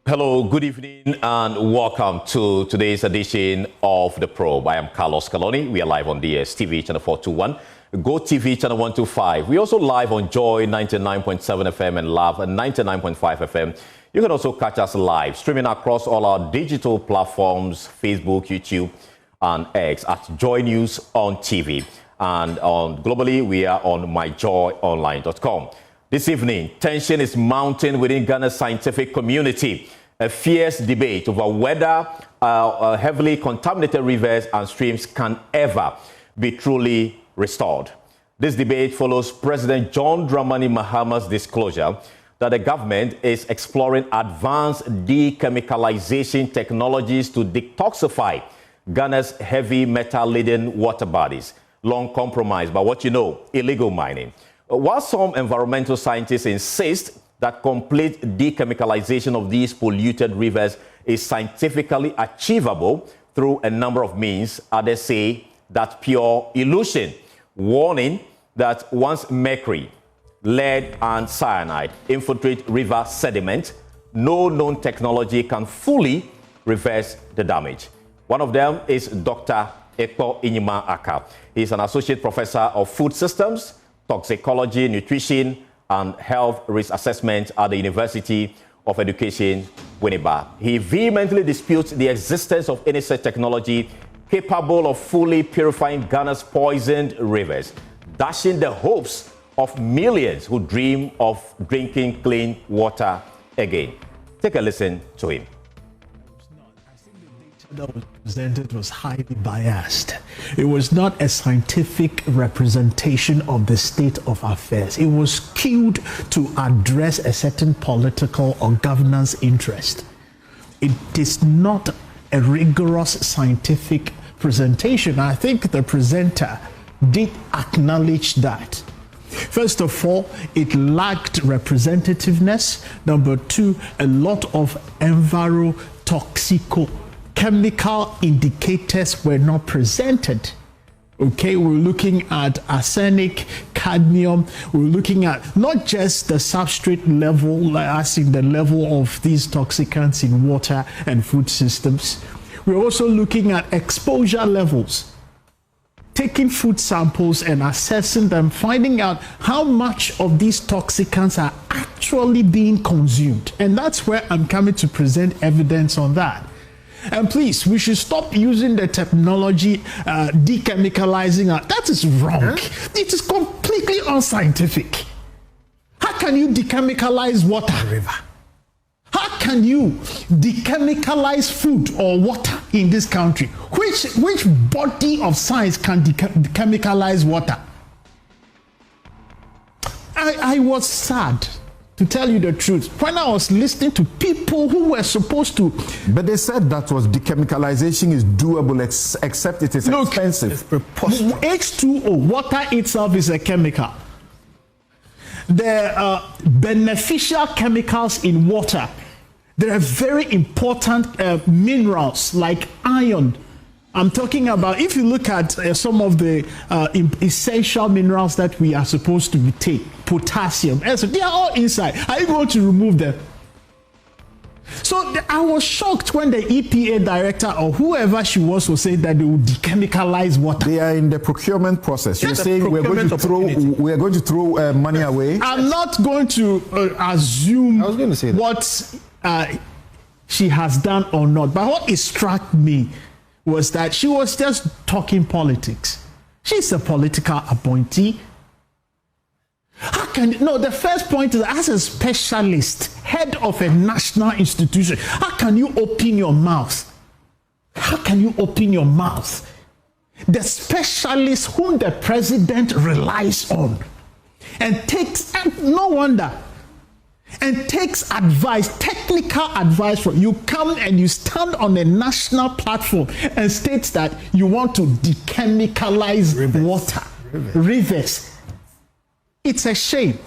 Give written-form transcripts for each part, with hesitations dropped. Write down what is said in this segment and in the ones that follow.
Hello, good evening, and welcome to today's edition of The Probe. I am Carlos Caloni. We are live on DSTV channel 421, Go TV channel 125. We also live on Joy 99.7 FM and Love 99.5 FM. You can also catch us live, streaming across all our digital platforms, Facebook, YouTube, and X at Joy News on TV. And globally, we are on myjoyonline.com. This evening, tension is mounting within Ghana's scientific community. A fierce debate over whether heavily contaminated rivers and streams can ever be truly restored. This debate follows President John Dramani Mahama's disclosure that the government is exploring advanced dechemicalization technologies to detoxify Ghana's heavy metal-laden water bodies, long compromised by what you know, illegal mining. While some environmental scientists insist that complete dechemicalization of these polluted rivers is scientifically achievable through a number of means, others say that's pure illusion, warning that once mercury, lead, and cyanide infiltrate river sediment, no known technology can fully reverse the damage. One of them is Dr. Ekpo Inyima Aka. He's an associate professor of food systems, toxicology, nutrition, and health risk assessment at the University of Education, Winneba. He vehemently disputes the existence of any such technology capable of fully purifying Ghana's poisoned rivers, dashing the hopes of millions who dream of drinking clean water again. Take a listen to him. That was presented was highly biased. It was not a scientific representation of the state of affairs. It was skewed to address a certain political or governance interest. It is not a rigorous scientific presentation. I think the presenter did acknowledge that. First of all, it lacked representativeness. Number two, a lot of envirotoxico chemical indicators were not presented. Okay, we're looking at arsenic, cadmium. We're looking at not just the substrate level, as in the level of these toxicants in water and food systems. We're also looking at exposure levels, taking food samples and assessing them, finding out how much of these toxicants are actually being consumed. And that's where I'm coming to present evidence on that. And please, we should stop using the terminology dechemicalizing. That is wrong. It is completely unscientific. How can you dechemicalize water, river? How can you dechemicalize food or water in this country? Which body of science can dechemicalize water? I was sad, to tell you the truth, when I was listening to people who were supposed to... But they said that was dechemicalization is doable, except it is expensive. H2O, water itself is a chemical. There are beneficial chemicals in water. There are very important minerals like iron. I'm talking about, if you look at some of the essential minerals that we are supposed to take, potassium, they are all inside. Are you going to remove them? So I was shocked when the EPA director or whoever she was saying that they would dechemicalize water. They are in the procurement process. You're saying we are going to throw money away? I'm not going to assume what she has done or not. But what struck me was that she was just talking politics. She's a political appointee. How can the first point is, as a specialist, head of a national institution, how can you open your mouth? How can you open your mouth? The specialist whom the president relies on and takes, and no wonder, and takes advice, technical advice from you, come and you stand on a national platform and states that you want to dechemicalize water, rivers. It's a shame.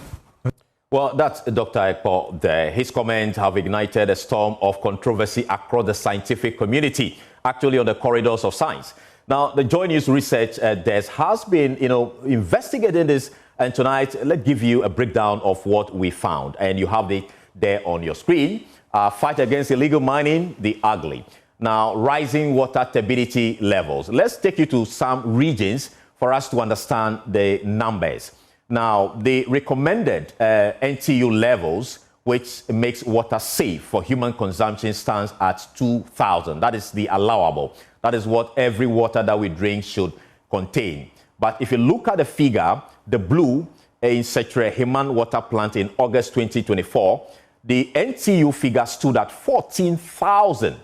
Well, that's Dr. Ekpo there. His comments have ignited a storm of controversy across the scientific community, actually on the corridors of science. Now, the Joy News Research Desk has been, investigating this, and tonight, let's give you a breakdown of what we found. And you have it there on your screen. Fight against illegal mining, the ugly. Now, rising water turbidity levels. Let's take you to some regions for us to understand the numbers. Now, the recommended NTU levels, which makes water safe for human consumption, stands at 2,000. That is the allowable. That is what every water that we drink should contain. But if you look at the figure, the blue in Setre Heman water plant in August 2024, the NTU figure stood at 14,000.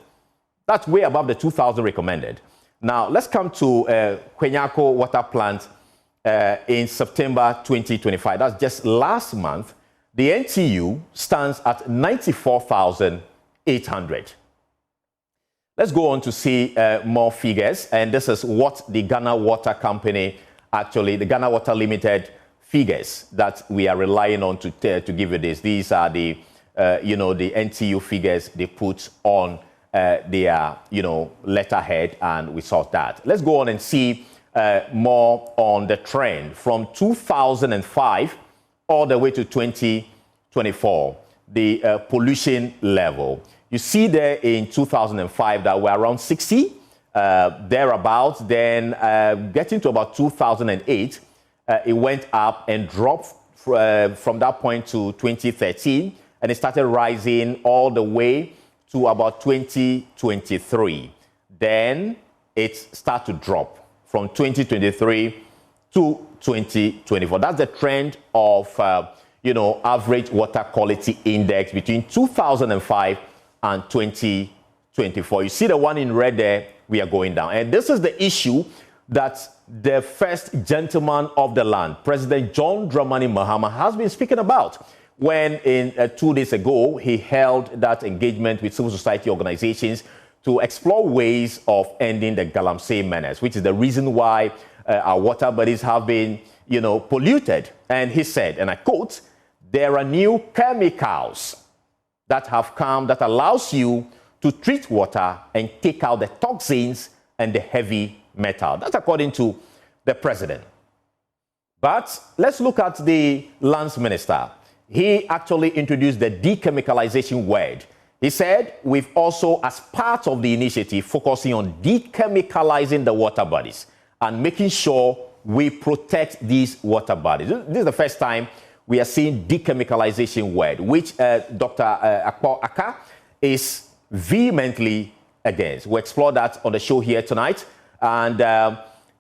That's way above the 2,000 recommended. Now, let's come to Kwenyako water plant in September 2025. That's just last month. The NTU stands at 94,800. Let's go on to see more figures. And this is what the Ghana Water Company, actually, the Ghana Water Limited figures that we are relying on to give you this. These are the, the NTU figures they put on their, letterhead, and we saw that. Let's go on and see more on the trend from 2005 all the way to 2024, the pollution level. You see there in 2005 that we're around 60, thereabouts. Then getting to about 2008, it went up and dropped from that point to 2013, and it started rising all the way to about 2023. Then it started to drop from 2023 to 2024. That's the trend of, average water quality index between 2005 and 2024. You see the one in red there, we are going down. And this is the issue that the first gentleman of the land, President John Dramani Mahama, has been speaking about when 2 days ago he held that engagement with civil society organizations to explore ways of ending the Galamsey menace, which is the reason why our water bodies have been, polluted. And he said, and I quote, "There are new chemicals that have come that allows you to treat water and take out the toxins and the heavy metal." That's according to the president. But let's look at the lands minister. He actually introduced the dechemicalization word. He said, we've also, as part of the initiative, focusing on dechemicalizing the water bodies and making sure we protect these water bodies. This is the first time we are seeing dechemicalization word, which Dr. Akpo Aka is vehemently against. We'll explore that on the show here tonight. And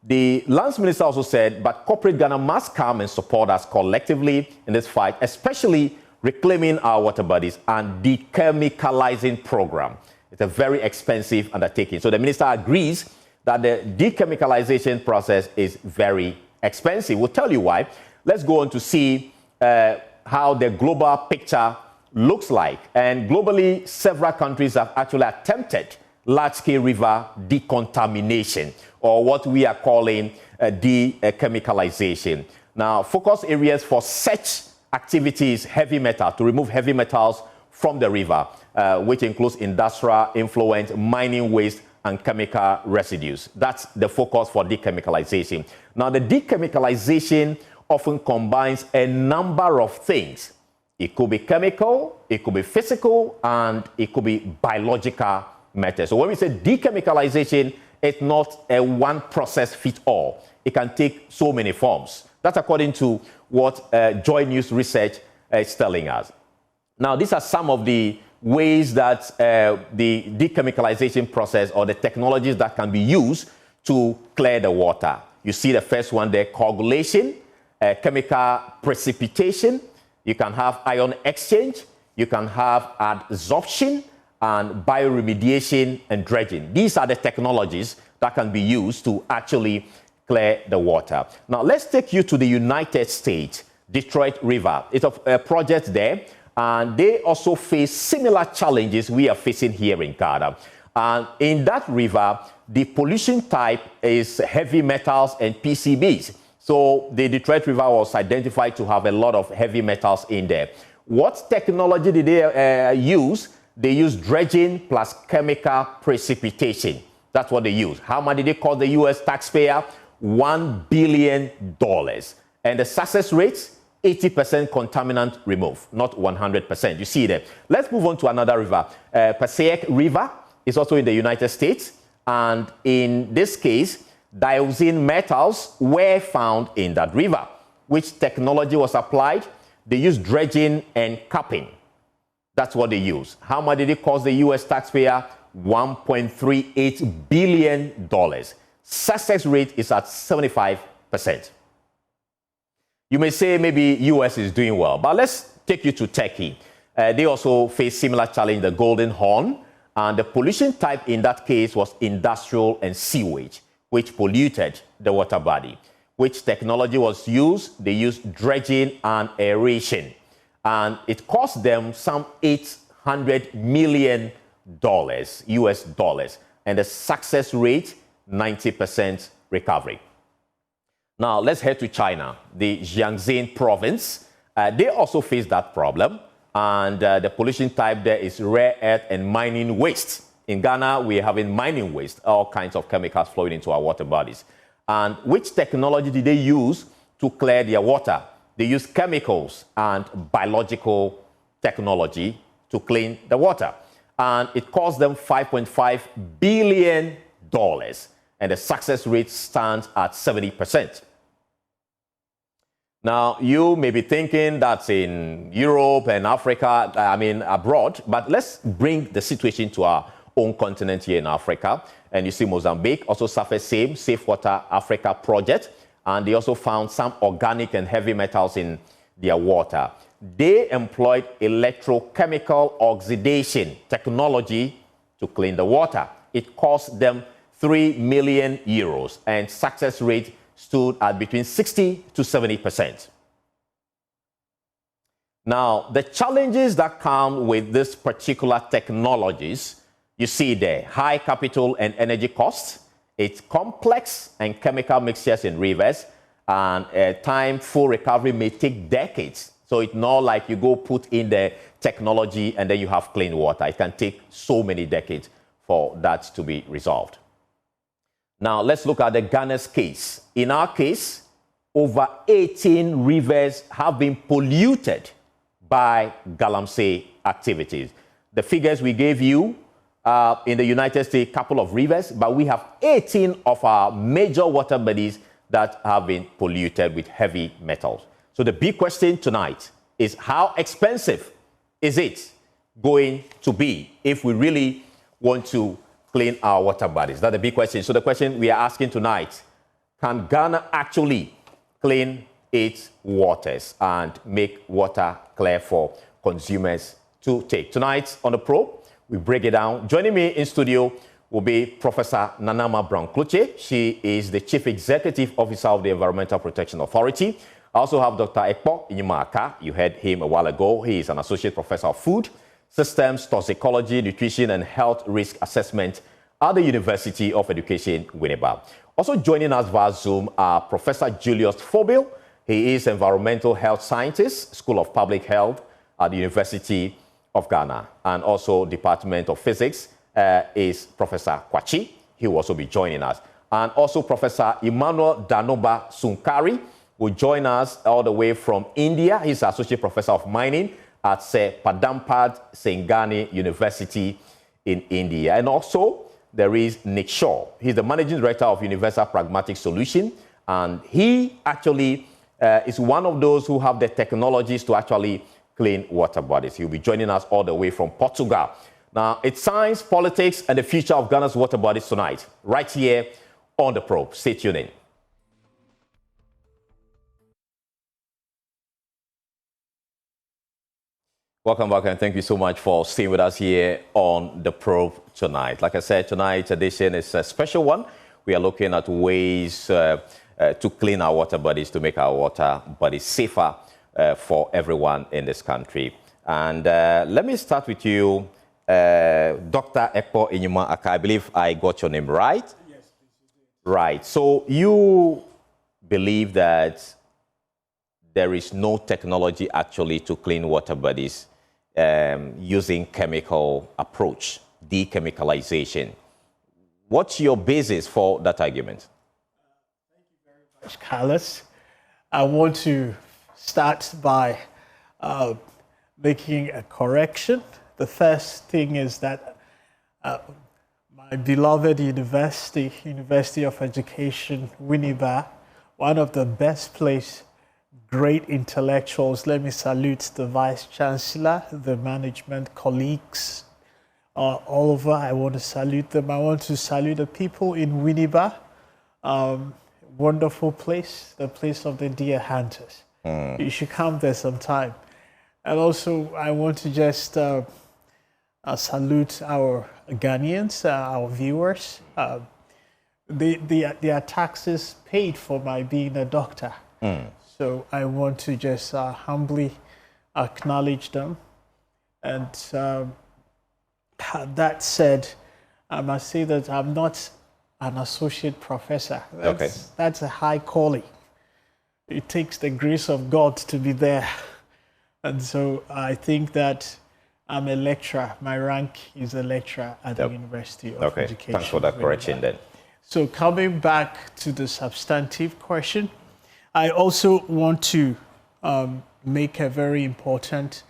the lands minister also said, but corporate Ghana must come and support us collectively in this fight, especially reclaiming our water bodies and dechemicalizing program. It's a very expensive undertaking. So the minister agrees that the dechemicalization process is very expensive. We'll tell you why. Let's go on to see how the global picture looks like. And globally, several countries have actually attempted large-scale river decontamination, or what we are calling dechemicalization. Now, focus areas for such activities, heavy metal, to remove heavy metals from the river, which includes industrial influence, mining waste, and chemical residues. That's the focus for dechemicalization. Now, the dechemicalization often combines a number of things. It could be chemical, it could be physical, and it could be biological matter. So when we say dechemicalization, it's not a one process fit all. It can take so many forms. That's according to what Joy News Research is telling us. Now, these are some of the ways that the dechemicalization process, or the technologies that can be used to clear the water. You see the first one there, coagulation, chemical precipitation. You can have ion exchange. You can have adsorption and bioremediation and dredging. These are the technologies that can be used to actually clear the water. Now, let's take you to the United States, Detroit River. It's a project there, and they also face similar challenges we are facing here in Ghana. And in that river, the pollution type is heavy metals and PCBs. So the Detroit River was identified to have a lot of heavy metals in there. What technology did they use? They use dredging plus chemical precipitation. That's what they use. How much did they cost the U.S. taxpayer? $1 billion. And the success rate 80% contaminant removed, not 100%. You see there. Let's move on to another river. Passaic River is also in the United States. And in this case, dioxin metals were found in that river. Which technology was applied? They used dredging and capping. That's what they use. How much did it cost the U.S. taxpayer? $1.38 billion. Success rate is at 75%. You may say maybe U.S. is doing well, but let's take you to Turkey. They also face similar challenge, the Golden Horn, and the pollution type in that case was industrial and sewage, which polluted the water body. Which technology was used? They used dredging and aeration. And it cost them some $800 million, US dollars. And the success rate, 90% recovery. Now, let's head to China, the Jiangxi province. They also face that problem. And the pollution type there is rare earth and mining waste. In Ghana, we're having mining waste, all kinds of chemicals flowing into our water bodies. And which technology did they use to clear their water? They use chemicals and biological technology to clean the water. And it cost them $5.5 billion. And the success rate stands at 70%. Now, you may be thinking that's in Europe and Africa, abroad, but let's bring the situation to our own continent here in Africa. And you see Mozambique also suffered same Safe Water Africa project, and they also found some organic and heavy metals in their water. They employed electrochemical oxidation technology to clean the water. It cost them 3 million euros, and success rate stood at between 60 to 70%. Now, the challenges that come with this particular technologies, you see there, high capital and energy costs. It's complex and chemical mixtures in rivers, and time full recovery may take decades. So it's not like you go put in the technology and then you have clean water. It can take so many decades for that to be resolved. Now, let's look at the Ghana's case. In our case, over 18 rivers have been polluted by galamsey activities. The figures we gave you in the United States, a couple of rivers, but we have 18 of our major water bodies that have been polluted with heavy metals. So the big question tonight is, how expensive is it going to be if we really want to clean our water bodies? That's the big question. So the question we are asking tonight, can Ghana actually clean its waters and make water clear for consumers to take? Tonight on The Probe, we break it down. Joining me in studio will be Professor Nanama Brown-Kluche. She is the Chief Executive Officer of the Environmental Protection Authority. I also have Dr. Ekpo Inyuma. You heard him a while ago. He is an Associate Professor of Food Systems, Toxicology, Nutrition and Health Risk Assessment at the University of Education, Winneba. Also joining us via Zoom are Professor Julius Fobil. He is Environmental Health Scientist, School of Public Health at the University of Ghana. And also Department of Physics is Professor Kwachi. He will also be joining us. And also Professor Emmanuel Danoba Sunkari will join us all the way from India. He's Associate Professor of Mining at Sir Padampad Singani University in India. And also there is Nick Shaw. He's the Managing Director of Universal Pragmatic Solution. And he actually is one of those who have the technologies to actually clean water bodies. He'll be joining us all the way from Portugal. Now, it's science, politics, and the future of Ghana's water bodies tonight, right here on The Probe. Stay tuned in. Welcome back, and thank you so much for staying with us here on The Probe tonight. Like I said, tonight's edition is a special one. We are looking at ways to clean our water bodies, to make our water bodies safer for everyone in this country. And let me start with you, Dr. Ekpo Inyuma. I believe I got your name right? Yes, please, you did. Right. So you believe that there is no technology actually to clean water bodies using chemical approach, dechemicalization. What's your basis for that argument? Thank you very much, Carlos. I want to start by making a correction. The first thing is that my beloved University of Education, Winneba, one of the best placed great intellectuals. Let me salute the Vice Chancellor, the management colleagues all over. I want to salute them. I want to salute the people in Winneba. Wonderful place, the place of the deer hunters. You should come there sometime. And also, I want to just salute our Ghanaians, our viewers. Their taxes paid for my being a doctor. So I want to just humbly acknowledge them. And that said, I must say that I'm not an associate professor. That's a high calling. It takes the grace of God to be there. And so I think that I'm a lecturer. My rank is a lecturer at the University of Education. Thanks for that correction then. So coming back to the substantive question, I also want to make a very important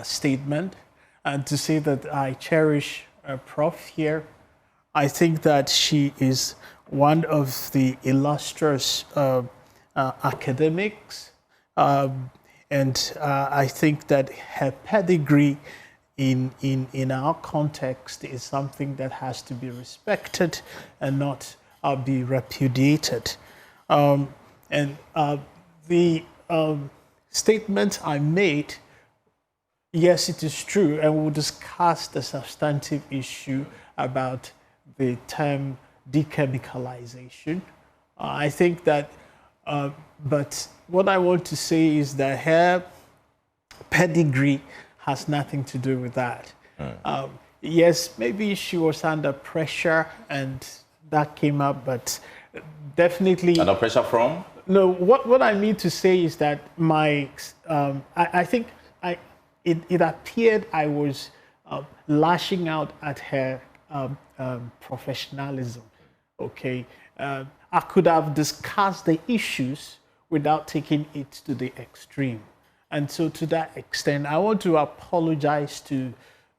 statement and to say that I cherish Prof here. I think that she is one of the illustrious academics, and I think that her pedigree in our context is something that has to be respected and not be repudiated. And the statement I made, yes, it is true, and we'll discuss the substantive issue about the term dechemicalization. I think that, but what I want to say is that her pedigree has nothing to do with that. Yes, maybe she was under pressure and that came up, but definitely... Under pressure from? No, what I mean to say is that I think it appeared I was lashing out at her professionalism. Okay, I could have discussed the issues without taking it to the extreme. And so to that extent, I want to apologize to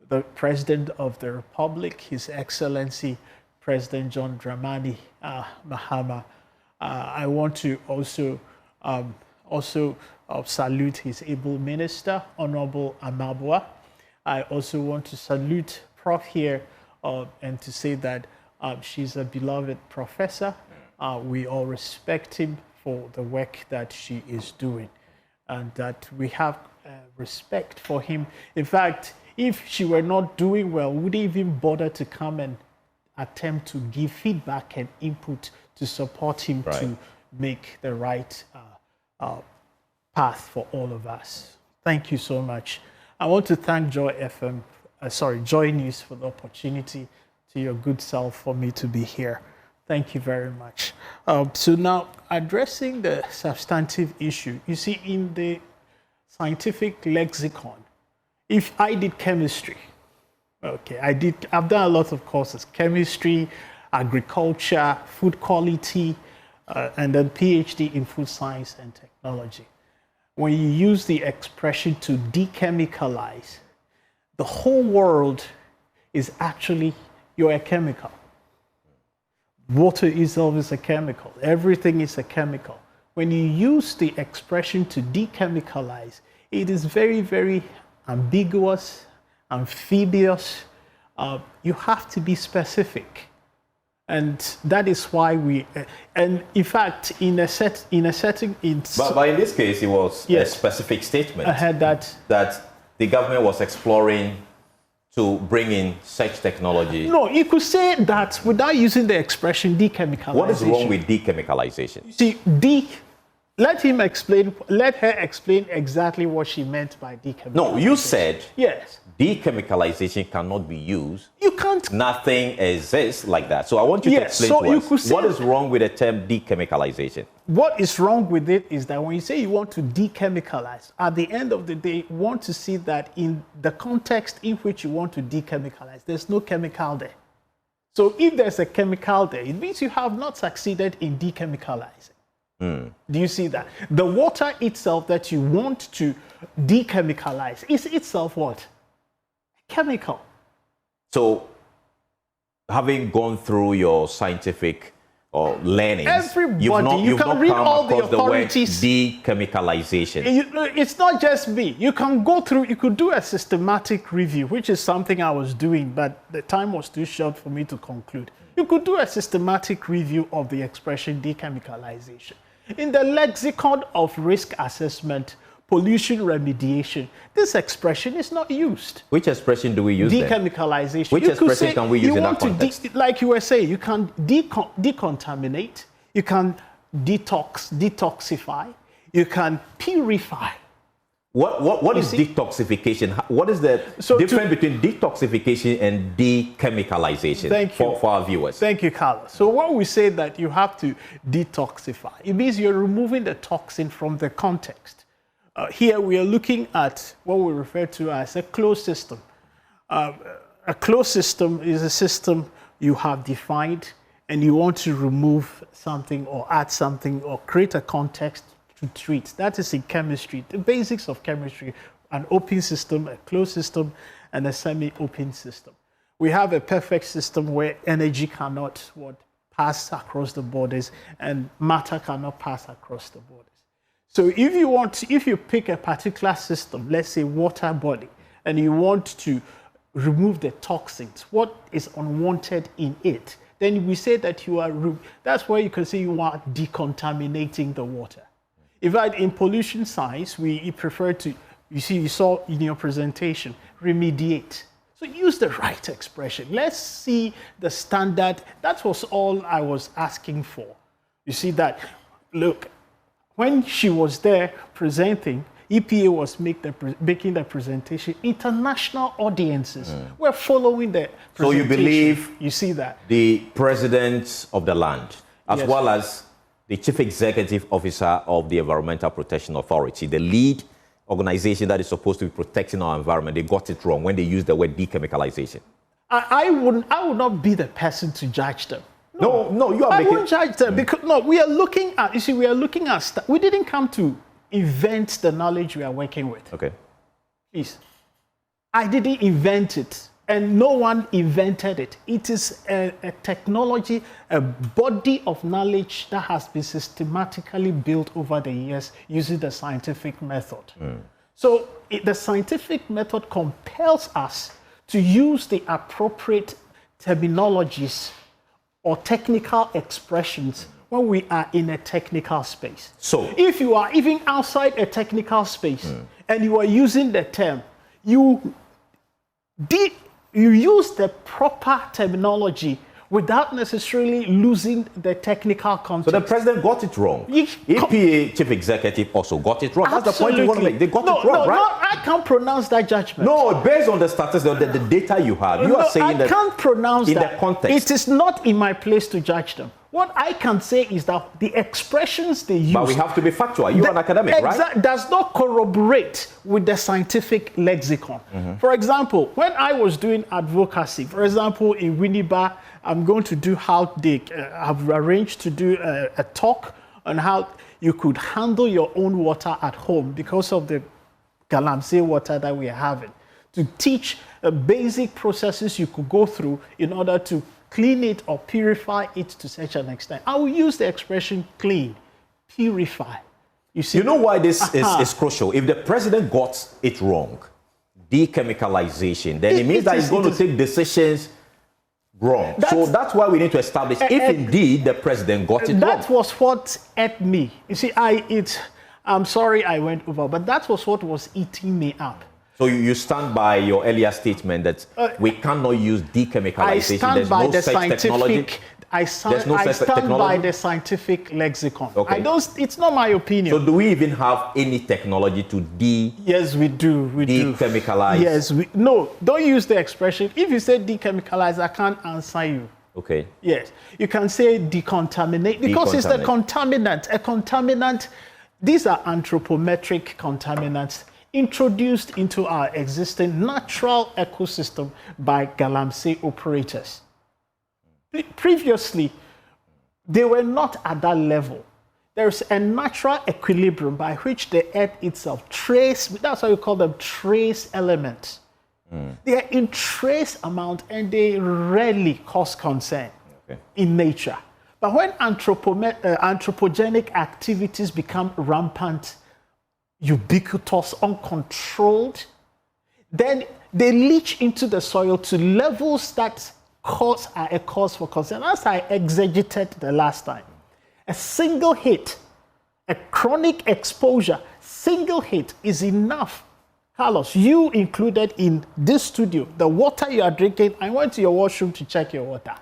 the President of the Republic, His Excellency, President John Dramani Mahama. I want to also salute his able minister, Honorable Amabwa. I also want to salute Prof here and to say that she's a beloved professor. We all respect him for the work that she is doing, and that we have respect for him. In fact, if she were not doing well, would even bother to come and attempt to give feedback and input to support him to make the right path for all of us. Thank you so much. I want to thank Joy News for the opportunity, to your good self, for me to be here. Thank you very much. So now, addressing the substantive issue, you see, in the scientific lexicon, if I did chemistry, I've done a lot of courses, chemistry, agriculture, food quality, and then PhD in food science and technology. When you use the expression to dechemicalize, the whole world is actually, you're a chemical. Water itself is a chemical. Everything is a chemical. When you use the expression to dechemicalize, it is very, very ambiguous, amphibious. You have to be specific. And that is why and in fact, in a setting, But in this case, it was a specific statement. I had that the government was exploring to bring in such technology. No, you could say that without using the expression dechemicalization. What is wrong with dechemicalization? See, let her explain exactly what she meant by dechemicalization. No, you said yes. Dechemicalization cannot be used. You can't. Nothing exists like that. So I want you to explain to us what is wrong with the term dechemicalization. What is wrong with it is that when you say you want to dechemicalize, at the end of the day, you want to see that in the context in which you want to dechemicalize, there's no chemical there. So if there's a chemical there, it means you have not succeeded in dechemicalizing. Do you see that? The water itself that you want to dechemicalize is itself what? Chemical. So, having gone through your scientific learnings, Everybody, you've you can not read come all the across authorities. The word dechemicalization. It's not just me. You can go through, you could do a systematic review, which is something I was doing, but the time was too short for me to conclude. You could do a systematic review of the expression dechemicalization. In the lexicon of risk assessment, pollution remediation, this expression is not used. Which expression do we use then? Dechemicalization. Which expression can we use in that context? Like you were saying, you can decontaminate, you can detoxify, you can purify. What is detoxification? What is the difference between detoxification and dechemicalization for our viewers? Thank you, Carlos. So when we say that you have to detoxify, it means you're removing the toxin from the context. Here we are looking at what we refer to as a closed system. A closed system is a system you have defined and you want to remove something or add something or create a context to treat. That is in chemistry, the basics of chemistry, an open system, a closed system, and a semi-open system. We have a perfect system where energy cannot pass across the borders and matter cannot pass across the borders. So if you pick a particular system, let's say water body, and you want to remove the toxins, what is unwanted in it, then we say that that's where you can say you are decontaminating the water. In fact, in pollution science, we prefer to, you saw in your presentation, remediate. So use the right expression. Let's see the standard. That was all I was asking for. You see that, look, when she was there presenting, EPA was making the presentation. International audiences were following the presentation. So you believe you see that the president of the land, as well as the chief executive officer of the Environmental Protection Authority, the lead organization that is supposed to be protecting our environment, they got it wrong when they used the word dechemicalization? I would not be the person to judge them. No, you are making... I won't judge them because, we are looking at, we didn't come to invent the knowledge we are working with. Okay. Please. I didn't invent it, and no one invented it. It is a technology, a body of knowledge that has been systematically built over the years using the scientific method. So the scientific method compels us to use the appropriate terminologies or technical expressions when we are in a technical space. So if you are even outside a technical space and you are using the term, you use the proper terminology without necessarily losing the technical context. So the president got it wrong. EPA chief executive also got it wrong. Absolutely. That's the point you want to make. They got it wrong, right? No, I can't pronounce that judgment. No, based on the statistics, the data you have, you are saying that I can't pronounce that. In the context. It is not in my place to judge them. What I can say is that the expressions they use... But we have to be factual. You're an academic, right? Does not corroborate with the scientific lexicon. For example, when I was doing advocacy, for example, in Winneba, I'm going to do how they have arranged to do a talk on how you could handle your own water at home because of the galamsey water that we are having. To teach basic processes you could go through in order to clean it or purify it to such an extent. I will use the expression clean, purify. You see? You know why this is crucial? If the president got it wrong, dechemicalization, then it means that he's going to take decisions wrong. So that's why we need to establish if indeed the president got it wrong. That was what ate me. You see, I'm sorry I went over, but that was what was eating me up. So you stand by your earlier statement that we cannot use dechemicalization. I stand by the scientific. I stand by the scientific lexicon. Okay. It's not my opinion. So do we even have any technology to Yes, we do. Dechemicalize? Yes, no. Don't use the expression. If you say dechemicalize, I can't answer you. Okay. Yes, you can say decontaminate because it's the contaminant. A contaminant. These are anthropometric contaminants introduced into our existing natural ecosystem by galamsey operators. Previously, they were not at that level. there's a natural equilibrium by which the earth itself that's why we call them trace elements. They are in trace amount and they rarely cause concern in nature. But when anthropogenic activities become rampant, ubiquitous, uncontrolled, then they leach into the soil to levels that are a cause for concern. As I exegeted the last time, a single hit, a chronic exposure, single hit is enough. Carlos, you included in this studio, the water you are drinking, I went to your washroom to check your water.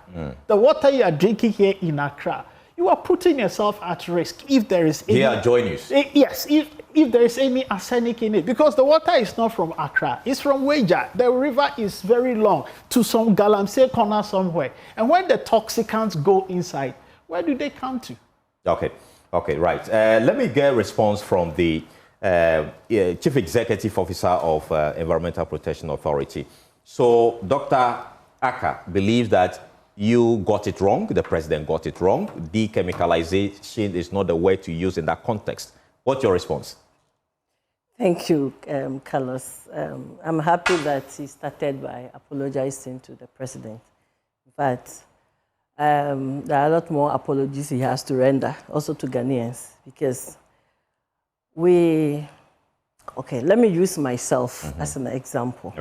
The water you are drinking here in Accra, you are putting yourself at risk if there is any... Here, join you. Yes, if there is any arsenic in it, because the water is not from Accra, it's from Weija. The river is very long to some Galamsey corner somewhere. And when the toxicants go inside, where do they come to? Okay, right. Let me get a response from the Chief Executive Officer of Environmental Protection Authority. So Dr. Aka believes that you got it wrong, the president got it wrong. Dechemicalization is not the way to use in that context. What's your response? Thank you, Carlos. I'm happy that he started by apologizing to the president. But there are a lot more apologies he has to render, also to Ghanaians, because let me use myself as an example.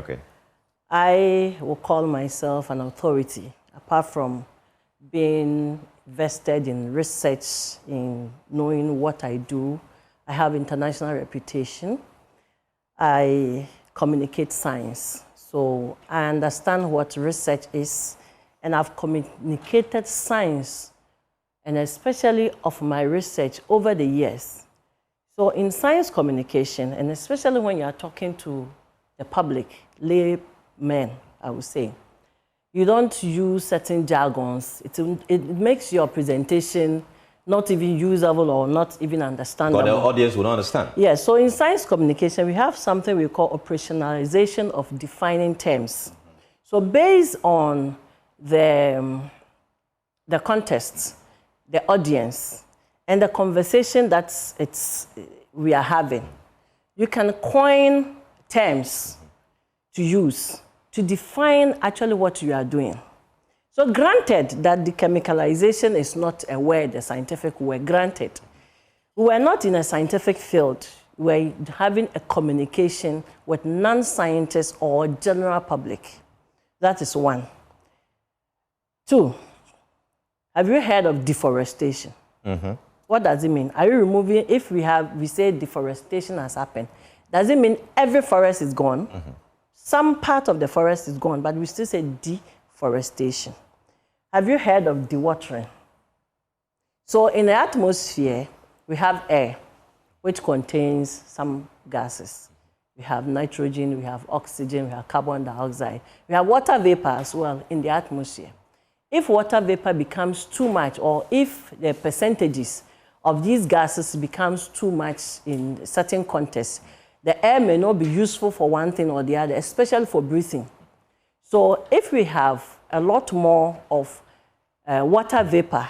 I will call myself an authority, apart from being vested in research, in knowing what I do. I have international reputation. I communicate science. So I understand what research is, and I've communicated science, and especially of my research over the years. So in science communication, and especially when you are talking to the public, laymen, I would say, you don't use certain jargons. It makes your presentation not even usable or not even understandable. But the audience will not understand. Yes, so in science communication, we have something we call operationalization of defining terms. So based on the context, the audience, and the conversation that we are having, you can coin terms to use to define actually what you are doing. So granted that dechemicalization is not a word, a scientific word, granted. We are not in a scientific field. We're having a communication with non-scientists or general public. That is one. Two, have you heard of deforestation? What does it mean? Are you removing, if we say deforestation has happened, does it mean every forest is gone? Some part of the forest is gone, but we still say deforestation. Have you heard of dewatering? So in the atmosphere, we have air, which contains some gases. We have nitrogen, we have oxygen, we have carbon dioxide. We have water vapor as well in the atmosphere. If water vapor becomes too much, or if the percentages of these gases becomes too much in certain contexts, the air may not be useful for one thing or the other, especially for breathing. So if we have a lot more of water vapor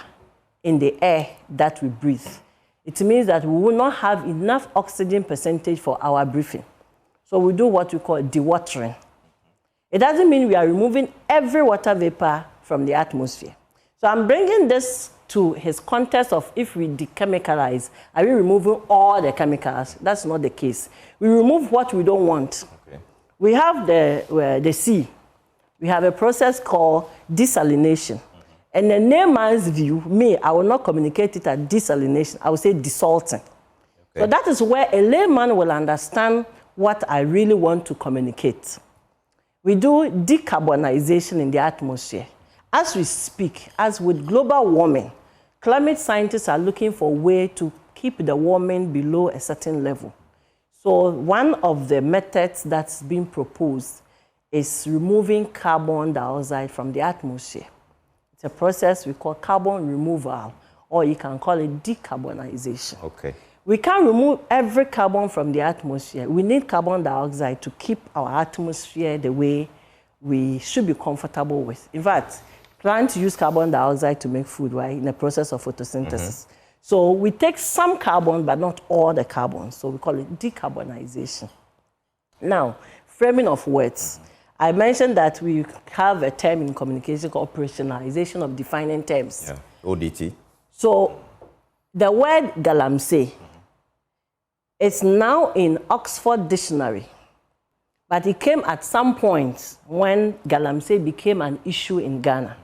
in the air that we breathe, it means that we will not have enough oxygen percentage for our breathing. So we do what we call dewatering. It doesn't mean we are removing every water vapor from the atmosphere. So I'm bringing this to his context of if we dechemicalize, are we removing all the chemicals? That's not the case. We remove what we don't want. We have the sea. We have a process called desalination. And in layman's view, I will not communicate it as desalination. I will say desalting. So that is where a layman will understand what I really want to communicate. We do decarbonization in the atmosphere. As we speak, as with global warming, climate scientists are looking for a way to keep the warming below a certain level. So one of the methods that's being proposed is removing carbon dioxide from the atmosphere. It's a process we call carbon removal, or you can call it decarbonization. We can't remove every carbon from the atmosphere. We need carbon dioxide to keep our atmosphere the way we should be comfortable with. In fact, plants use carbon dioxide to make food, right, in the process of photosynthesis. So we take some carbon, but not all the carbon. So we call it decarbonization. Now, framing of words. I mentioned that we have a term in communication called operationalization of defining terms. Yeah, ODT. So the word galamsey is now in Oxford Dictionary, but it came at some point when galamsey became an issue in Ghana.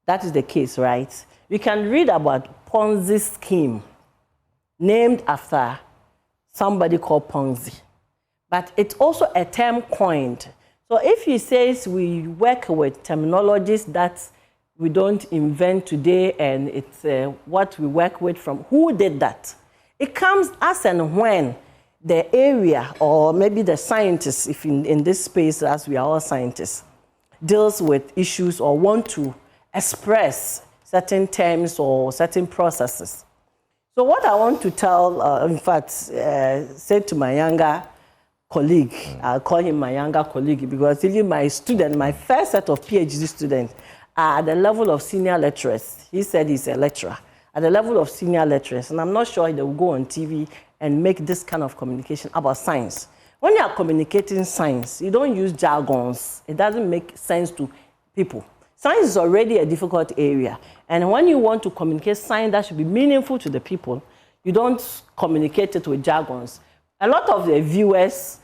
That is the case, right? We can read about Ponzi scheme named after somebody called Ponzi, but it's also a term coined. So if he says we work with terminologies that we don't invent today and it's what we work with from, who did that? It comes as and when the area or maybe the scientists, if in this space, as we are all scientists, deals with issues or want to express certain terms or certain processes. So what I want to tell, in fact, say to my younger colleague, I'll call him my younger colleague because even my student, my first set of PhD students are at the level of senior lecturers. He said he's a lecturer. At the level of senior lecturers, and I'm not sure they will go on TV and make this kind of communication about science. When you are communicating science, you don't use jargons. It doesn't make sense to people. Science is already a difficult area, and when you want to communicate science that should be meaningful to the people, you don't communicate it with jargons. A lot of the viewers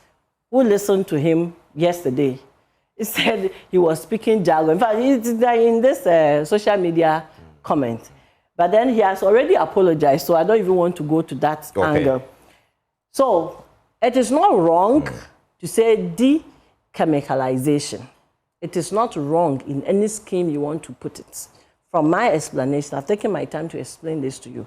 who listened to him yesterday, he said he was speaking jargon. In fact, it's in this social media comment. But then he has already apologized, so I don't even want to go to that angle. So it is not wrong to say dechemicalization. It is not wrong in any scheme you want to put it. From my explanation, I've taken my time to explain this to you.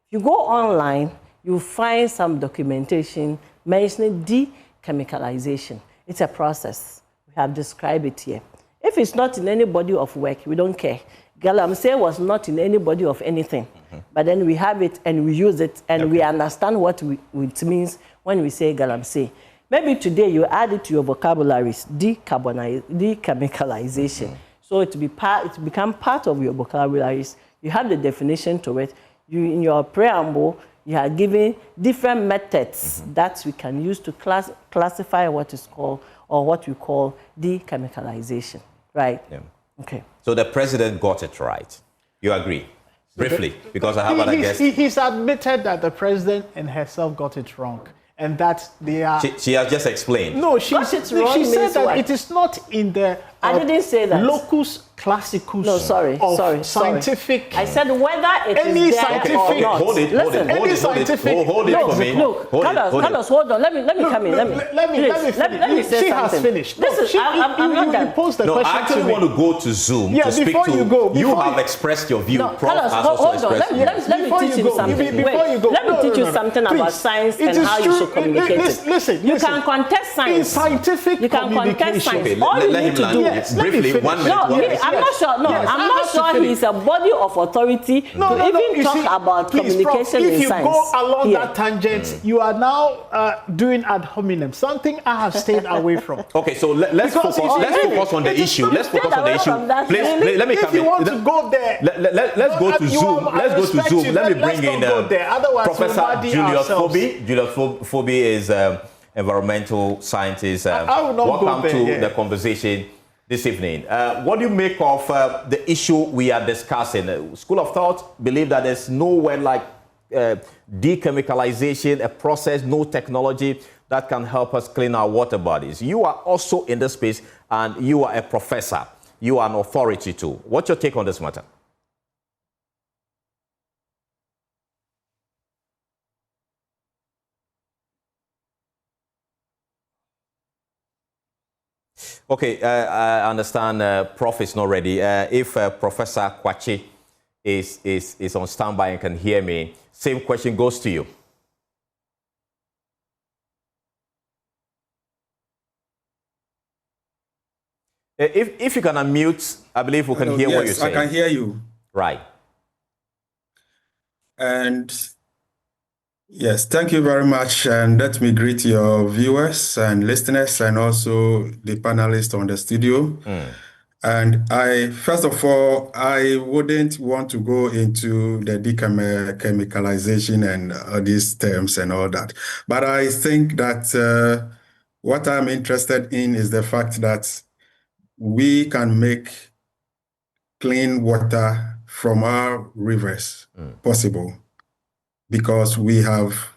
If you go online, you'll find some documentation mentioning dechemicalization. It's a process. We have described it here. If it's not in any body of work, we don't care. Galamsey was not in any body of anything. But then we have it and we use it and we understand what it means when we say galamsey. Maybe today you add it to your vocabularies, dechemicalization. So it become part of your vocabularies. You have the definition to it. In your preamble, you are giving different methods that we can use to classify what is called or what we call dechemicalization, right? Yeah. Okay. So the president got it right. You agree? Briefly, because I have other guests. He's admitted that the president and herself got it wrong. And that they are... She has just explained. No, she said that what? it is not in the... I didn't say that. Locus classicus. No, sorry. Scientific... I said whether it any is there scientific... or not. Hold it. Hold it for me. Look, Carlos, hold on. Let me come in. Let me say she something. Has finished. Listen, I'm not done. Pose the no, question I actually want to go to Zoom to speak to... You have expressed your view. No, Carlos, hold on. Let me teach you something. Let me teach you something about science and how you should communicate it. Listen. You can contest science. In scientific you can contest science. All you need to do... Briefly, 1 minute. I'm not sure. No, I'm not sure he's a body of authority to even talk about communication in science. If you go along that tangent, you are now doing ad hominem, something I have stayed away from. Okay, so let's focus on the issue. Let's focus on the issue. Please, let me come in. If you want to go there, let's go to Zoom. Let's go to Zoom. Let me bring in Professor Julius Phoebe. Julius Phoebe is environmental scientist. Welcome to the conversation this evening. What do you make of the issue we are discussing? School of thought believe that there's nowhere like dechemicalization, a process, no technology that can help us clean our water bodies. You are also in this space and you are a professor. You are an authority too. What's your take on this matter? Okay, I understand Prof is not ready. If Professor Kwachi is on standby and can hear me, same question goes to you. If you can unmute, I believe we can hear what you're saying. I can hear you. Right. And yes, thank you very much. And let me greet your viewers and listeners and also the panelists on the studio. And first of all, I wouldn't want to go into the chemicalization and these terms and all that. But I think that what I'm interested in is the fact that we can make clean water from our rivers possible, because we have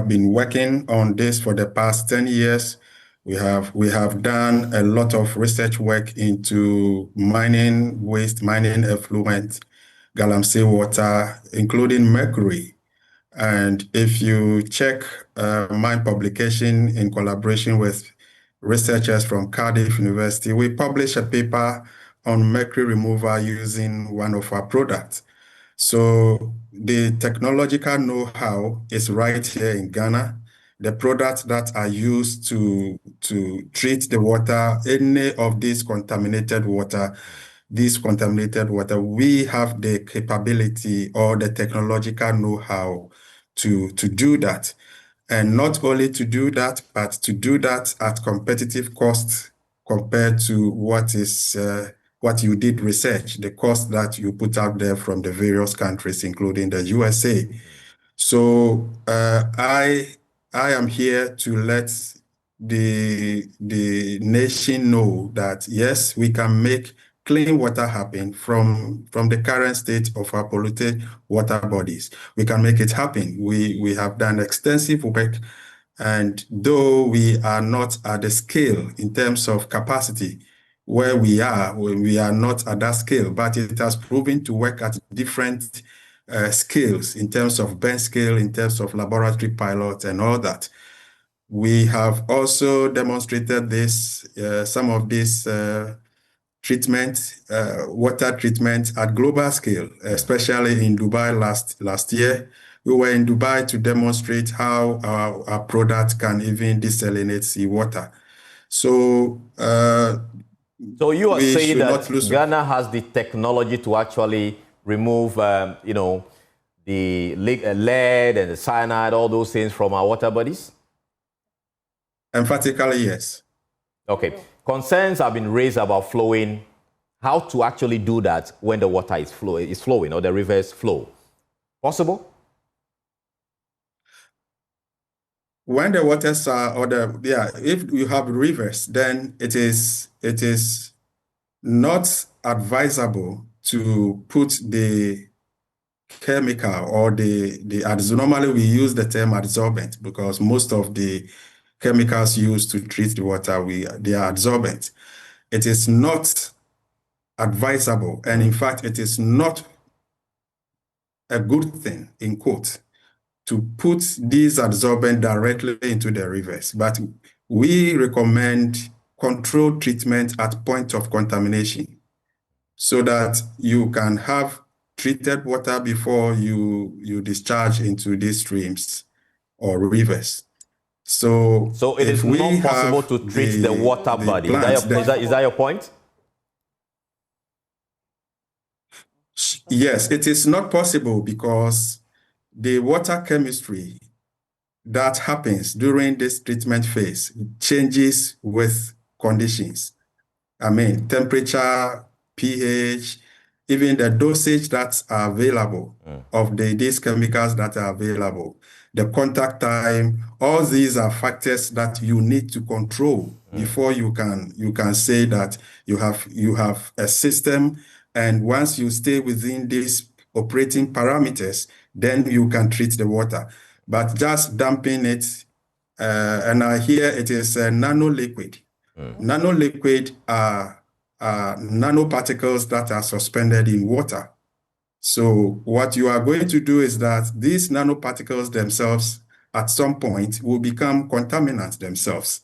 been working on this for the past 10 years. We have done a lot of research work into mining waste, mining effluent, galamsey water, including mercury. And if you check my publication in collaboration with researchers from Cardiff University, we published a paper on mercury removal using one of our products. So the technological know-how is right here in Ghana. The products that are used to treat the water, any of this contaminated water, we have the capability or the technological know-how to do that. And not only to do that, but to do that at competitive cost compared to what you did research, the cost that you put out there from the various countries, including the USA. So I am here to let the nation know that yes, we can make clean water happen from the current state of our polluted water bodies. We can make it happen. We have done extensive work, and though we are not at the scale in terms of capacity where we are not at that scale, but it has proven to work at different scales in terms of bench scale, in terms of laboratory pilots and all that. We have also demonstrated this, some of this water treatment at global scale, especially in Dubai last year. We were in Dubai to demonstrate how our product can even desalinate seawater. So you are saying that lose. Ghana has the technology to actually remove, the lead and the cyanide, all those things from our water bodies? Emphatically, yes. Okay. Concerns have been raised about flowing, how to actually do that when the water is flowing or the rivers flow. Possible? When the waters are, if you have rivers, then it is not advisable to put the chemical or normally we use the term adsorbent because most of the chemicals used to treat the water, they are adsorbent. It is not advisable, and in fact, it is not a good thing, in quote, to put these adsorbent directly into the rivers. But we recommend controlled treatment at point of contamination so that you can have treated water before you discharge into these streams or rivers. So it is not possible to treat the water body. Is that your point? Yes, it is not possible because the water chemistry that happens during this treatment phase changes with conditions. I mean, temperature, pH, even the dosage that's available of these chemicals that are available, the contact time, all these are factors that you need to control before you can say that you have a system, and once you stay within these operating parameters, then you can treat the water. But just dumping it, and I hear it is a nanoliquid. Nanoliquid are nanoparticles that are suspended in water. So what you are going to do is that these nanoparticles themselves at some point will become contaminants themselves.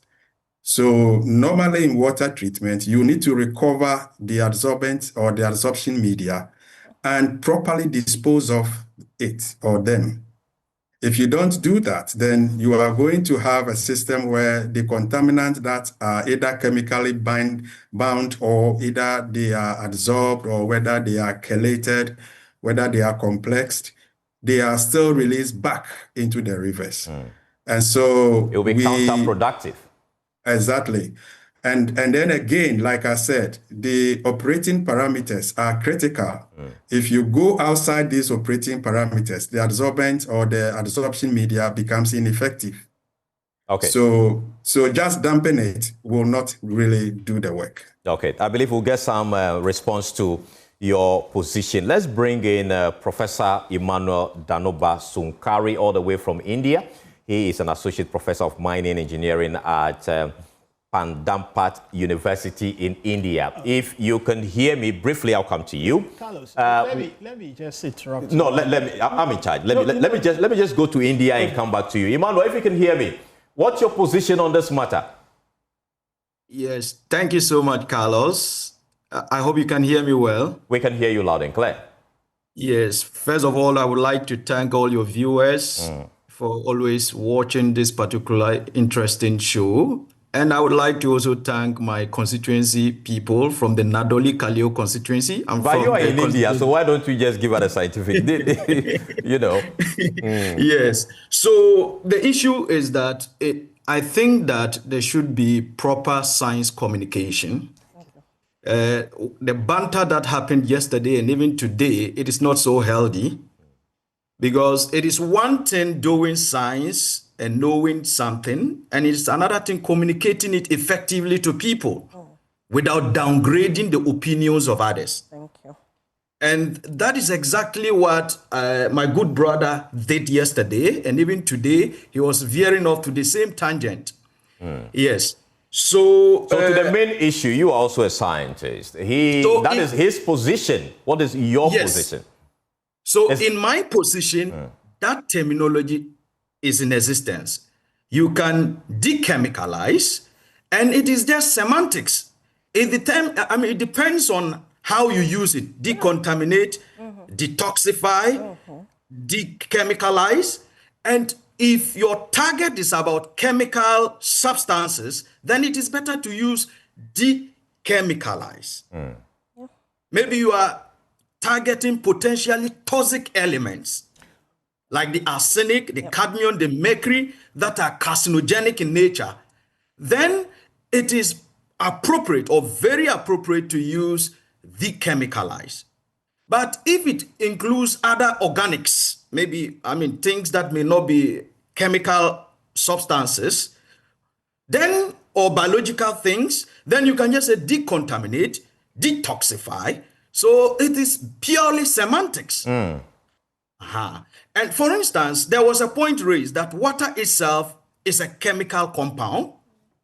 So normally in water treatment, you need to recover the adsorbent or the adsorption media and properly dispose of it or them. If you don't do that, then you are going to have a system where the contaminants that are either chemically bound or either they are adsorbed or whether they are chelated, whether they are complexed, they are still released back into the rivers. And so it will be counterproductive. Exactly. And then again, like I said, the operating parameters are critical. If you go outside these operating parameters, the adsorbent or the adsorption media becomes ineffective. Okay. So just dumping it will not really do the work. Okay. I believe we'll get some response to your position. Let's bring in Professor Emmanuel Danoba Sunkari all the way from India. He is an associate professor of mining engineering at Pandampat University in India. If you can hear me briefly, I'll come to you. Carlos, let me just interrupt. No, let me. I'm in charge. Let me just go to India and come back to you. Emmanuel, if you can hear me, what's your position on this matter? Yes, thank you so much, Carlos. I hope you can hear me well. We can hear you loud and clear. Yes, first of all, I would like to thank all your viewers for always watching this particular interesting show. And I would like to also thank my constituency people from the Nadoli Kaleo constituency. But you are in India, so why don't you just give us a scientific, you know? Yes. So the issue is that I think that there should be proper science communication. The banter that happened yesterday and even today, it is not so healthy, because it is one thing doing science and knowing something, and it's another thing communicating it effectively to people without downgrading the opinions of others. Thank you. And that is exactly what my good brother did yesterday, and even today he was veering off to the same tangent. Yes. So to the main issue, you are also a scientist. That is his position. What is your position? So in my position, that terminology is in existence. You can dechemicalize, and it is just semantics. It depends on how you use it. Decontaminate, detoxify, dechemicalize. And if your target is about chemical substances, then it is better to use dechemicalize. Maybe you are targeting potentially toxic elements like the arsenic, the cadmium, the mercury that are carcinogenic in nature. Then it is appropriate or very appropriate to use dechemicalize. But if it includes other organics, maybe, things that may not be chemical substances, then, or biological things, then you can just say decontaminate, detoxify. So it is purely semantics. And for instance, there was a point raised that water itself is a chemical compound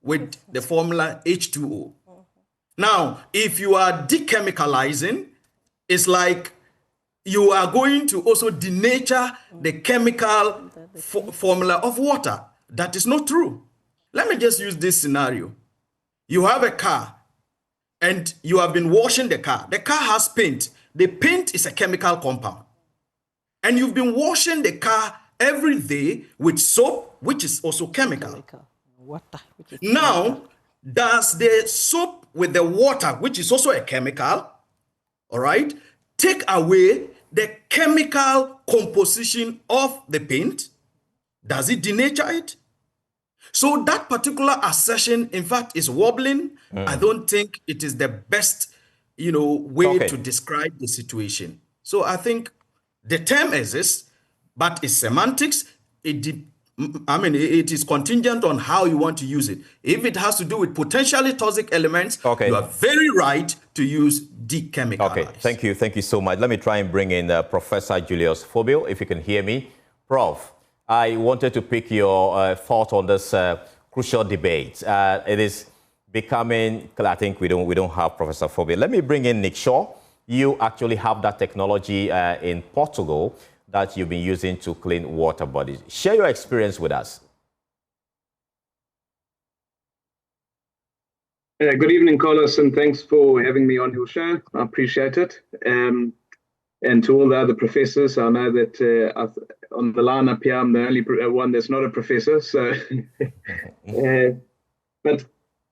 with the formula H2O. Now, if you are dechemicalizing, it's like you are going to also denature the chemical formula of water. That is not true. Let me just use this scenario. You have a car and you have been washing the car. The car has paint. The paint is a chemical compound. And you've been washing the car every day with soap, which is also chemical. Water. Now, does the soap with the water, which is also a chemical, all right, take away the chemical composition of the paint? Does it denature it? So that particular assertion, in fact, is wobbling. I don't think it is the best, way to describe the situation. So I think the term exists, but it's semantics. It is contingent on how you want to use it. If it has to do with potentially toxic elements, you are very right to use dechemicalize. Okay, thank you so much. Let me try and bring in Professor Julius Phobio, if you can hear me. Prof, I wanted to pick your thought on this crucial debate. It is becoming, I think we don't have Professor Phobio. Let me bring in Nick Shaw. You actually have that technology in Portugal that you've been using to clean water bodies. Share your experience with us. Good evening, Carlos, and thanks for having me on your show. I appreciate it. And to all the other professors, I know that on the line up here, I'm the only one that's not a professor. So, but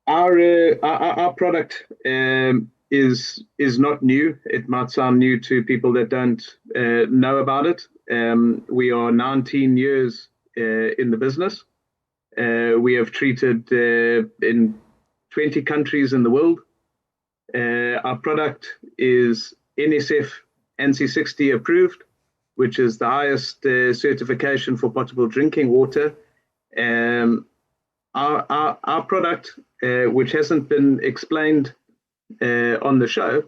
our product is not new. It might sound new to people that don't know about it. We are 19 years in the business. We have treated in 20 countries in the world. Our product is NSF ANSI 60 approved, which is the highest certification for potable drinking water. Our product, which hasn't been explained on the show,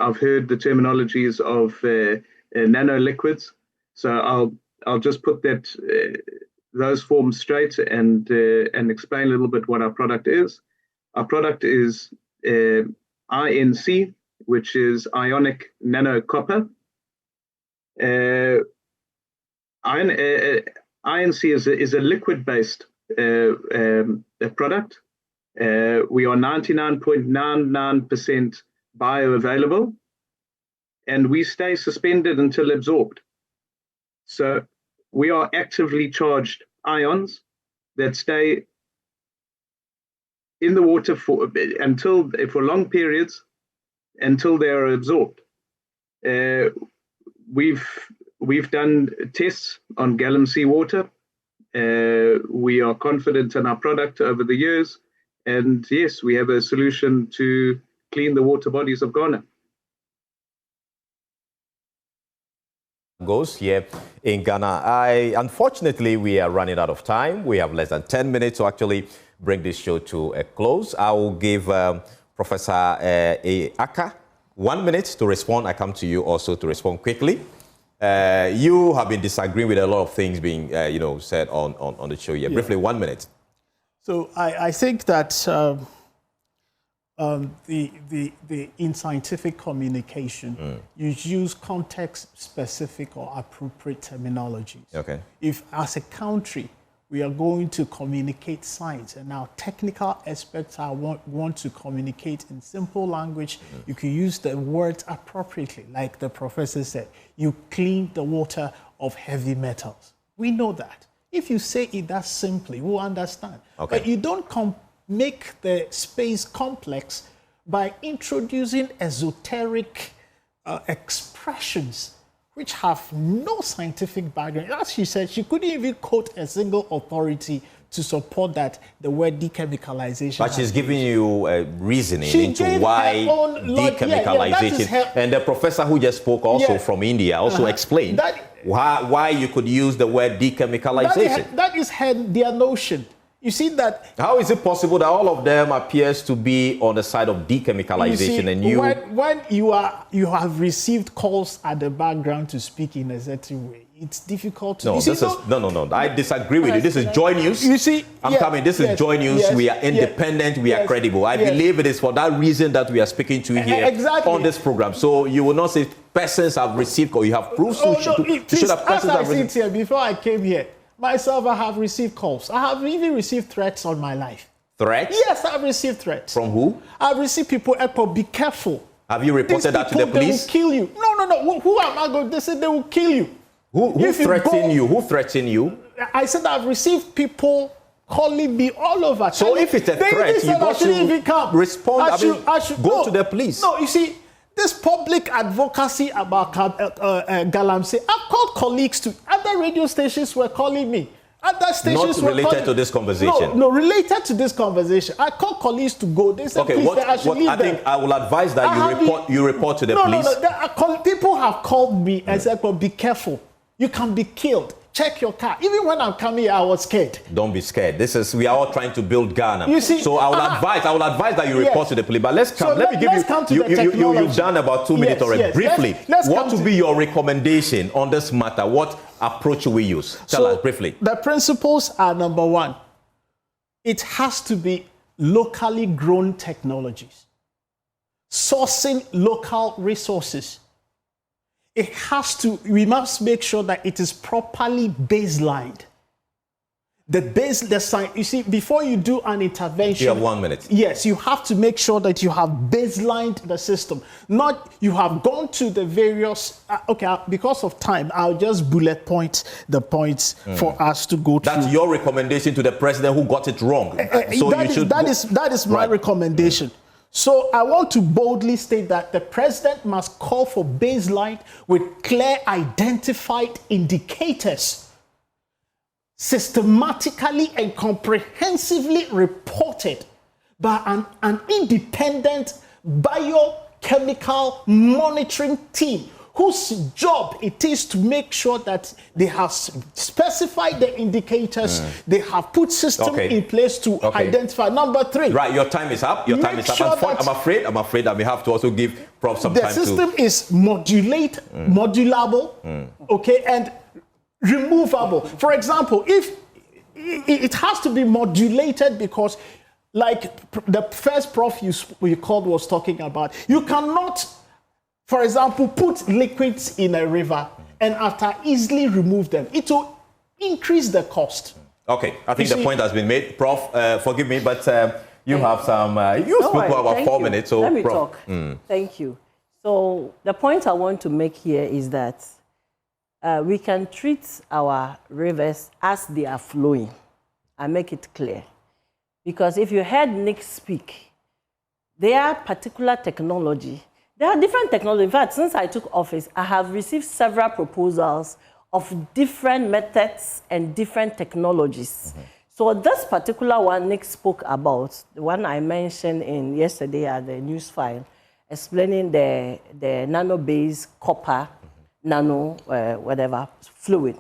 I've heard the terminologies of nano liquids, so I'll just put that those forms straight and explain a little bit what our product is. Our product is INC, which is ionic nano copper. INC is a liquid-based product. We are 99.99% bioavailable, and we stay suspended until absorbed. So we are actively charged ions that stay in the water for long periods until they are absorbed. We've done tests on Gallon seawater. We are confident in our product over the years, and yes, we have a solution to clean the water bodies of Ghana. Goes here in Ghana. Unfortunately, we are running out of time. We have less than 10 minutes to actually bring this show to a close. I will give Professor Aka 1 minute to respond. I come to you also to respond quickly. You have been disagreeing with a lot of things being said on the show here. Yeah. Briefly, 1 minute. So I think that in scientific communication, you use context-specific or appropriate terminologies. Okay. If, as a country, we are going to communicate science, and our technical aspects want to communicate in simple language, you can use the words appropriately, like the professor said. You clean the water of heavy metals. We know that. If you say it that simply, we'll understand. Okay. But you don't make the space complex by introducing esoteric expressions which have no scientific background. As she said, she couldn't even quote a single authority to support that the word dechemicalization. But she's giving you a reasoning into why dechemicalization. And the professor who just spoke also from India also explained why you could use the word dechemicalization. That is their notion. You see that? How is it possible that all of them appears to be on the side of dechemicalization, and you? When you have received calls at the background to speak in a certain way, it's difficult to. No. I disagree with you. This is Joy News. You see, I'm coming. This is Joy News. Yes, we are independent. We are credible. I believe it is for that reason that we are speaking to you here on this program. So you will not say persons have received, or you have proofs to show that persons have received. Here before I came here. Myself, I have received calls. I have even received threats on my life. Threats? Yes, I've received threats. From who? I've received people, be careful. Have you reported that to the police? They will kill you. No. Who am I going to? They said they will kill you. Who threatened you? Who threatened you? I said I've received people calling me all over. So if it's a threat, you got to respond. Go to the police. No, you see, this public advocacy about Galamsey, I've called colleagues to other radio stations were calling me. Other stations not related to this conversation. No, related to this conversation. I called colleagues to go. They said, please, I should leave them. I think I will advise that you report to the police. No. People have called me and said, well, be careful. You can be killed. Check your car. Even when I'm coming here, I was scared. Don't be scared. We are all trying to build Ghana. You see, so I will advise that you report to the police. But let's come. So let me come to the technology. You've done about 2 minutes already. Briefly, what would be your recommendation on this matter? What approach will we use? Tell us briefly. The principles are: number one, it has to be locally grown technologies, sourcing local resources. We must make sure that it is properly baselined. The science, you see, before you do an intervention. You have 1 minute. Yes, you have to make sure that you have baselined the system. Not you have gone to the various, because of time, I'll just bullet point the points for us to go through. That's your recommendation to the president who got it wrong. That is my recommendation. So I want to boldly state that the president must call for baseline with clear identified indicators, systematically and comprehensively reported by an independent biochemical monitoring team whose job it is to make sure that they have specified the indicators, they have put systems in place to identify. Number 3. Right, your time is up. Your time is up. Sure I'm afraid that we have to also give Prof some time to... The system is modulable, okay, and removable. For example, if it has to be modulated because, like the first prof you called was talking about, you cannot, for example, put liquids in a river and after easily remove them. It will increase the cost. Okay, I think the point has been made. Prof, forgive me, but you have some, you spoke for about 4 minutes. So let me Prof. talk. Thank you. So the point I want to make here is that we can treat our rivers as they are flowing. I make it clear. Because if you heard Nick speak, their particular technology, there are different technologies. In fact, since I took office, I have received several proposals of different methods and different technologies. So this particular one Nick spoke about, the one I mentioned in yesterday at the news file, explaining the nano-based copper, fluid.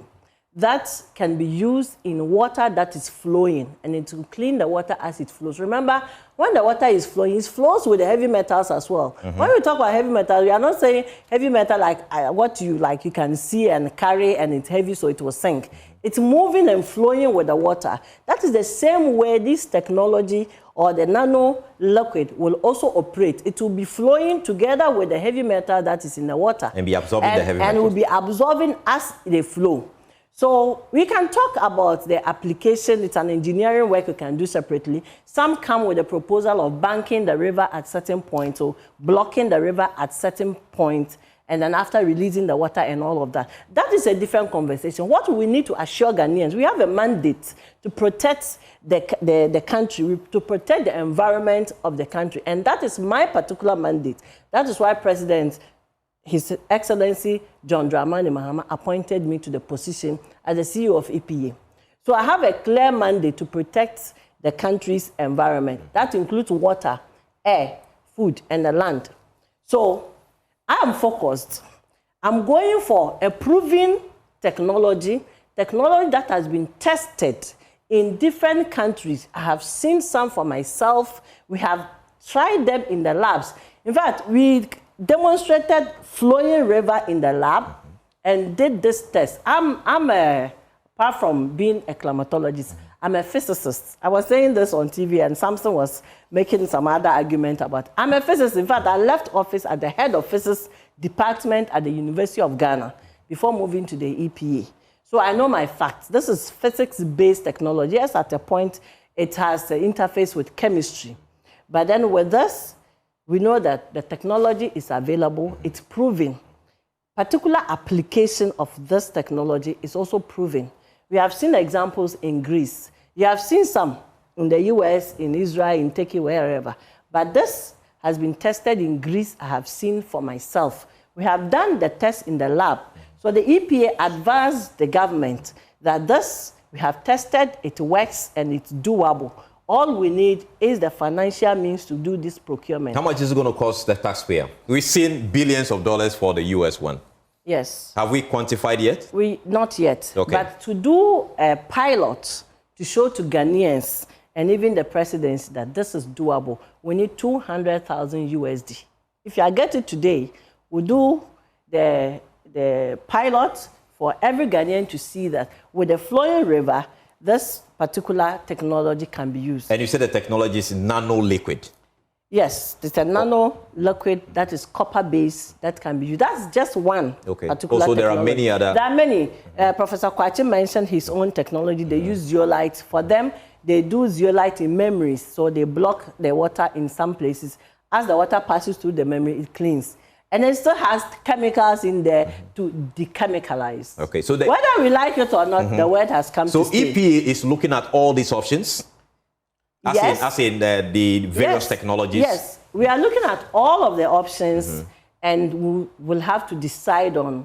That can be used in water that is flowing, and it will clean the water as it flows. Remember, when the water is flowing, it flows with the heavy metals as well. When we talk about heavy metal, we are not saying heavy metal like what you can see and carry and it's heavy so it will sink. It's moving and flowing with the water. That is the same way this technology or the nano liquid will also operate. It will be flowing together with the heavy metal that is in the water. And be absorbing the heavy metal. And will be absorbing as they flow. So we can talk about the application. It's an engineering work we can do separately. Some come with a proposal of banking the river at certain points or blocking the river at certain points, and then after releasing the water and all of that. That is a different conversation. What we need to assure Ghanaians, we have a mandate to protect the country, to protect the environment of the country. And that is my particular mandate. That is why His Excellency John Dramani Mahama appointed me to the position as the CEO of EPA. So I have a clear mandate to protect the country's environment. That includes water, air, food, and the land. So I am focused. I'm going for a proven technology that has been tested in different countries. I have seen some for myself. We have tried them in the labs. In fact, we demonstrated flowing river in the lab and did this test. Apart from being a climatologist, I'm a physicist. I was saying this on TV and Samson was making some other argument about it. I'm a physicist. In fact, I left office at the head of physics department at the University of Ghana before moving to the EPA. So I know my facts. This is physics-based technology. Yes, at a point, it has an interface with chemistry. But then with this, we know that the technology is available. It's proven. Particular application of this technology is also proven. We have seen examples in Greece. You have seen some in the US, in Israel, in Turkey, wherever. But this has been tested in Greece. I have seen for myself. We have done the test in the lab. So the EPA advised the government that this, we have tested, it works, and it's doable. All we need is the financial means to do this procurement. How much is it going to cost the taxpayer? We've seen billions of dollars for the US one. Yes. Have we quantified yet? Not yet. Okay. But to do a pilot to show to Ghanaians and even the presidency that this is doable, we need 200,000 USD. If you get it today, we'll do the pilot for every Ghanaian to see that with a flowing river, this particular technology can be used. And you said the technology is nano-liquid. Yes, it's a nano-liquid that is copper-based that can be used. That's just one particular also, technology. there are many other... There are many. Professor Kwachi mentioned his own technology. They use zeolite. For them, they do zeolite in memories. So they block the water in some places. As the water passes through the memory, it cleans. And it still has chemicals in there to decemicalize. Okay, so whether we like it or not, the word has come to stay. So EPA is looking at all these options? As in the various technologies? Yes, we are looking at all of the options, and we'll have to decide on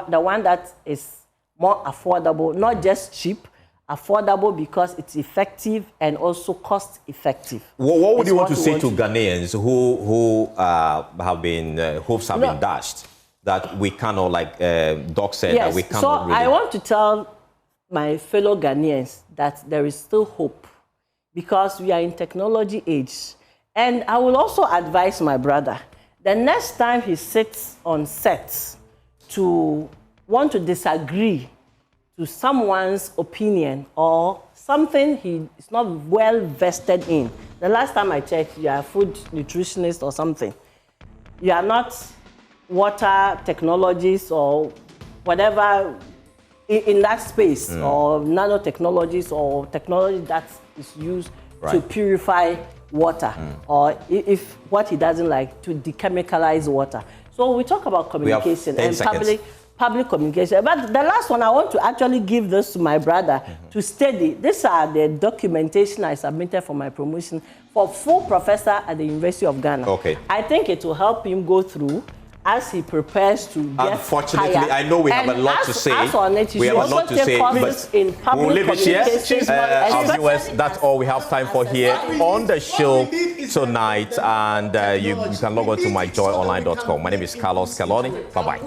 the one that is more affordable, not just cheap. affordable because it's effective and also cost effective. What would It's you want what to we say want to to Ghanaians who have been hopes have been dashed, that we cannot, like Doc said, that we cannot so really... I want to tell my fellow Ghanaians that there is still hope because we are in technology age. And I will also advise my brother, the next time he sits on set to want to disagree to someone's opinion or something he is not well vested in. The last time I checked, you are a food nutritionist or something. You are not water technologies or whatever in that space, or nanotechnologies or technology that is used to purify water, or if what he doesn't like, to dechemicalize water. So we talk about communication and public communication. But the last one, I want to actually give this to my brother to study. These are the documentation I submitted for my promotion for full professor at the University of Ghana. Okay. I think it will help him go through as he prepares to get Unfortunately, higher. I know we have a lot to say. We have a lot to say, but we'll leave it here. Our viewers, that's all we have time for here on the show tonight. And you can log on to myjoyonline.com. My name is Carlos Scaloni. Bye-bye.